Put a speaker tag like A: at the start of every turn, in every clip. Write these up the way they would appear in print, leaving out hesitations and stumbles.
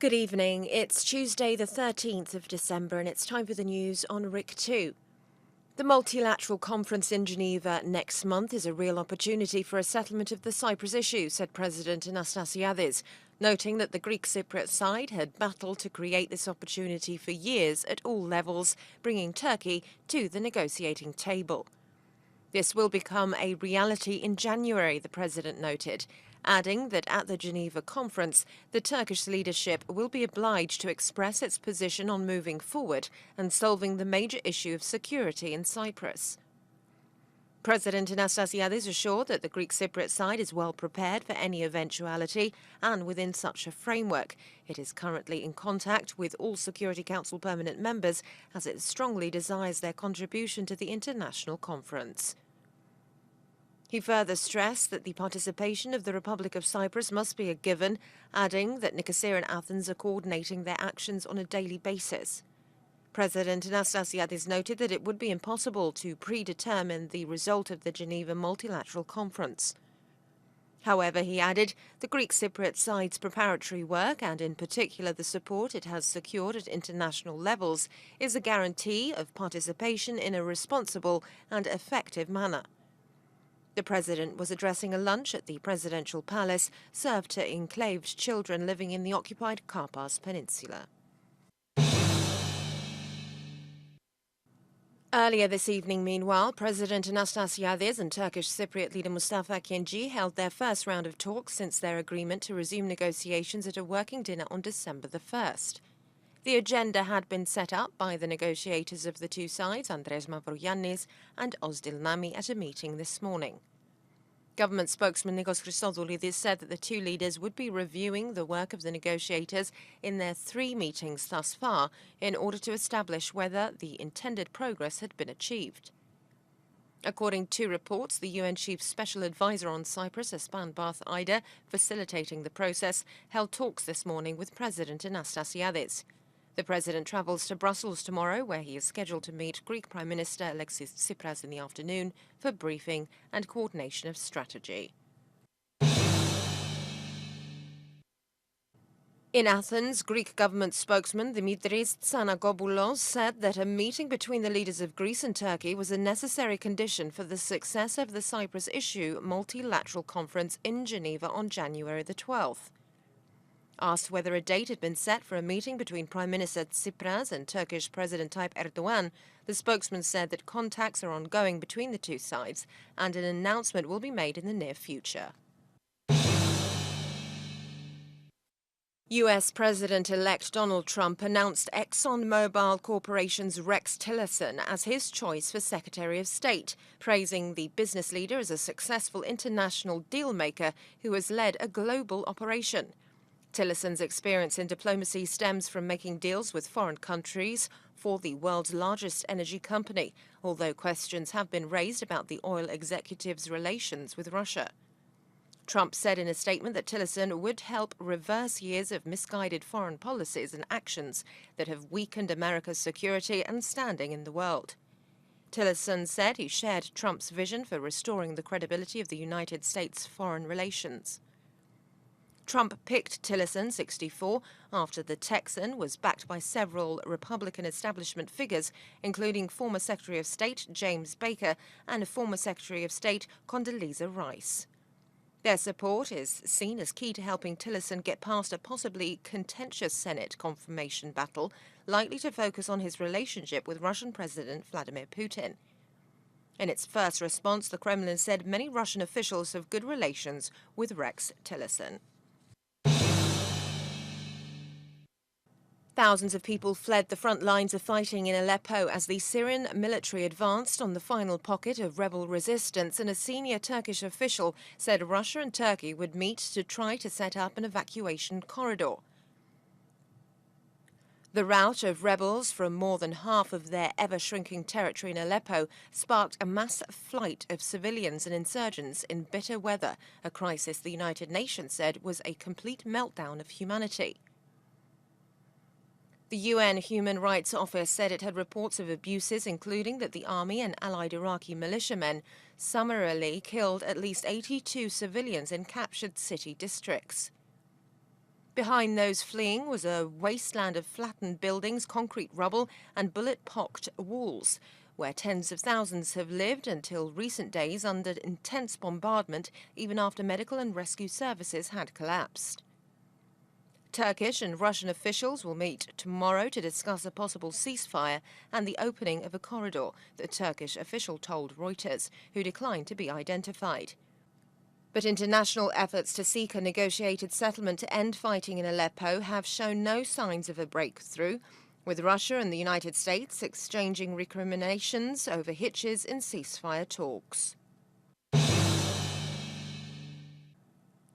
A: Good evening. It's Tuesday the 13th of December and it's time for the news on RIK2. The multilateral conference in Geneva next month is a real opportunity for a settlement of the Cyprus issue, said President Anastasiades, noting that the Greek Cypriot side had battled to create this opportunity for years at all levels, bringing Turkey to the negotiating table. This will become a reality in January, the president noted, adding that at the Geneva conference, the Turkish leadership will be obliged to express its position on moving forward and solving the major issue of security in Cyprus. President Anastasiades assured that the Greek Cypriot side is well prepared for any eventuality, and within such a framework, it is currently in contact with all Security Council permanent members as it strongly desires their contribution to the international conference. He further stressed that the participation of the Republic of Cyprus must be a given, adding that Nicosia and Athens are coordinating their actions on a daily basis. President Anastasiades noted that it would be impossible to predetermine the result of the Geneva multilateral conference. However, he added, the Greek Cypriot side's preparatory work, and in particular the support it has secured at international levels, is a guarantee of participation in a responsible and effective manner. The president was addressing a lunch at the presidential palace served to enclaved children living in the occupied Karpas Peninsula. Earlier this evening, meanwhile, President Anastasiades and Turkish Cypriot leader Mustafa Akinci held their first round of talks since their agreement to resume negotiations at a working dinner on December the 1st. The agenda had been set up by the negotiators of the two sides, Andres Mavrogiannis and Ozdil Nami, at a meeting this morning. Government spokesman Nikos Christodoulidis said that the two leaders would be reviewing the work of the negotiators in their 3 meetings thus far in order to establish whether the intended progress had been achieved. According to reports, the UN Chief Special Advisor on Cyprus, Espan Barth Ida, facilitating the process, held talks this morning with President Anastasiades. The president travels to Brussels tomorrow, where he is scheduled to meet Greek Prime Minister Alexis Tsipras in the afternoon for briefing and coordination of strategy. In Athens, Greek government spokesman Dimitris Tsanagopoulos said that a meeting between the leaders of Greece and Turkey was a necessary condition for the success of the Cyprus issue multilateral conference in Geneva on January the 12th. Asked whether a date had been set for a meeting between Prime Minister Tsipras and Turkish President Tayyip Erdogan, the spokesman said that contacts are ongoing between the two sides and an announcement will be made in the near future. U.S. President-elect Donald Trump announced ExxonMobil Corporation's Rex Tillerson as his choice for Secretary of State, praising the business leader as a successful international deal-maker who has led a global operation. Tillerson's experience in diplomacy stems from making deals with foreign countries for the world's largest energy company, although questions have been raised about the oil executive's relations with Russia. Trump said in a statement that Tillerson would help reverse years of misguided foreign policies and actions that have weakened America's security and standing in the world. Tillerson said he shared Trump's vision for restoring the credibility of the United States' foreign relations. Trump picked Tillerson, 64, after the Texan was backed by several Republican establishment figures, including former Secretary of State James Baker and former Secretary of State Condoleezza Rice. Their support is seen as key to helping Tillerson get past a possibly contentious Senate confirmation battle, likely to focus on his relationship with Russian President Vladimir Putin. In its first response, the Kremlin said many Russian officials have good relations with Rex Tillerson. Thousands of people fled the front lines of fighting in Aleppo as the Syrian military advanced on the final pocket of rebel resistance, and a senior Turkish official said Russia and Turkey would meet to try to set up an evacuation corridor. The rout of rebels from more than half of their ever-shrinking territory in Aleppo sparked a mass flight of civilians and insurgents in bitter weather, a crisis the United Nations said was a complete meltdown of humanity. The UN Human Rights Office said it had reports of abuses, including that the army and allied Iraqi militiamen summarily killed at least 82 civilians in captured city districts. Behind those fleeing was a wasteland of flattened buildings, concrete rubble and bullet-pocked walls, where tens of thousands have lived until recent days under intense bombardment, even after medical and rescue services had collapsed. Turkish and Russian officials will meet tomorrow to discuss a possible ceasefire and the opening of a corridor, the Turkish official told Reuters, who declined to be identified. But international efforts to seek a negotiated settlement to end fighting in Aleppo have shown no signs of a breakthrough, with Russia and the United States exchanging recriminations over hitches in ceasefire talks.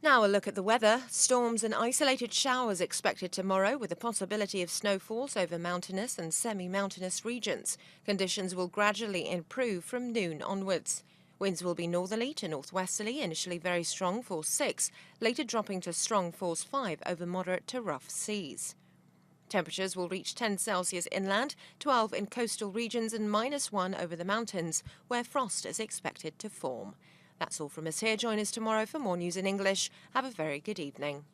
A: Now a look at the weather. Storms and isolated showers expected tomorrow, with the possibility of snowfalls over mountainous and semi-mountainous regions. Conditions will gradually improve from noon onwards. Winds will be northerly to northwesterly, initially very strong, force 6, later dropping to strong force 5 over moderate to rough seas. Temperatures will reach 10 Celsius inland, 12 in coastal regions and -1 over the mountains, where frost is expected to form. That's all from us here. Join us tomorrow for more news in English. Have a very good evening.